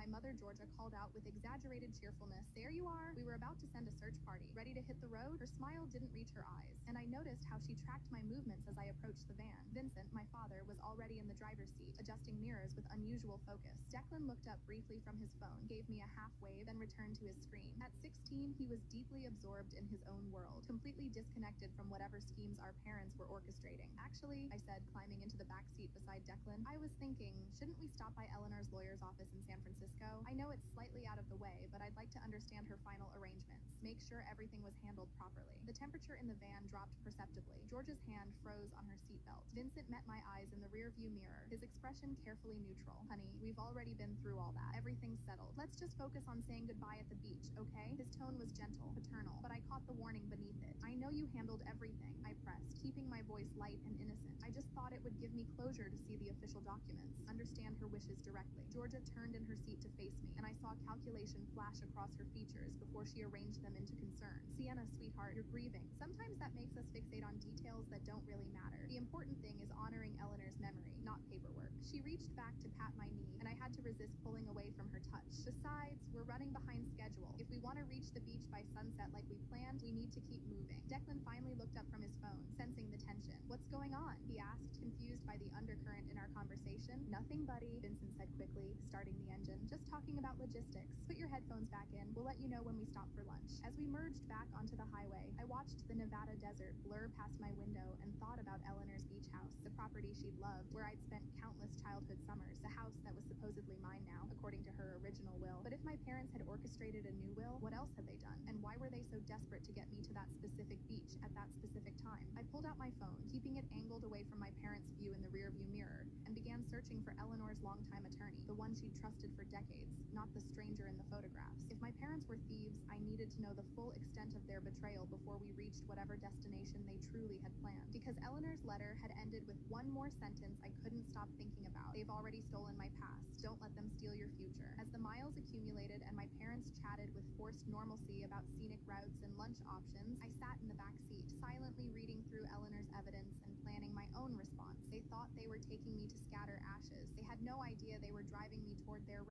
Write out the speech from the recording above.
My mother, Georgia, called out with exaggerated cheerfulness, "There you are!" We were about to send a search party. Ready to hit the road? Her smile didn't reach her eyes, and I noticed how she tracked my movements as I approached the van. Vincent, my father, was already in the driver's seat, adjusting mirrors with unusual focus. Declan looked up briefly from his phone, gave me a half wave, and returned to his screen. At 16, he was deeply absorbed in his own world, completely disconnected from whatever schemes our parents were orchestrating. "Actually," I said, climbing into the back seat beside Declan, "I was thinking, shouldn't we stop by Eleanor's lawyer's office in San Francisco? I know it's slightly out of the way, but I'd like to understand her final arrangements, make sure everything was handled properly." The temperature in the van dropped perceptibly. Georgia's hand froze on her seatbelt. Vincent met my eyes in the rearview mirror, his expression carefully neutral. "Honey, we've already been through all that. Everything's settled. Let's just focus on saying goodbye at the beach, okay?" His tone was gentle, paternal, but I caught the warning beneath it. "I know you handled everything," I pressed, keeping my voice light and innocent. "I just thought it would give me closure to see the official documents, understand her wishes directly." Georgia turned in her seat to face me, and I saw calculation flash across her features before she arranged them into concern. "Sienna, sweetheart, you're grieving. Sometimes that makes us fixate on details that don't really matter. The important thing is honoring Eleanor's memory, not paperwork." She reached back to pat my knee, and I had to resist pulling away from her touch. "Besides, we're running behind schedule. If we want to reach the beach by sunset like we planned, we need to keep moving." Declan finally looked up from his phone, sensing the tension. "What's going on?" he asked, confused by the undercurrent in our conversation. "Nothing, buddy," Vincent said quickly, starting the engine. "Just talking about logistics. Put your headphones back in. We'll let you know when we stop for lunch." As we merged back onto the highway, I watched the Nevada desert blur past my window and thought about Eleanor's beach house, the property she'd loved, where I'd spent countless childhood summers, the house that was supposedly mine now, according to her original will. But if my parents had orchestrated a new will, what else had they done? And why were they so desperate to get me to that specific beach at that specific time? I pulled out my phone, keeping it angled away from my parents' view in the rearview mirror, and began searching for Eleanor's longtime attorney, the one she'd trusted for decades, not the stranger in the photographs. If my parents were thieves, I needed to know the full extent of their betrayal before we reached whatever destination they truly had planned. Because Eleanor's letter had ended with one more sentence I couldn't stop thinking about. "They've already stolen my past. Don't let them steal your future." As the miles accumulated and my parents chatted with forced normalcy about scenic routes and lunch options, I sat in the back seat, silently reading through Eleanor's evidence and planning my own response. They thought they were taking me to scatter ashes. They had no idea they were driving me toward their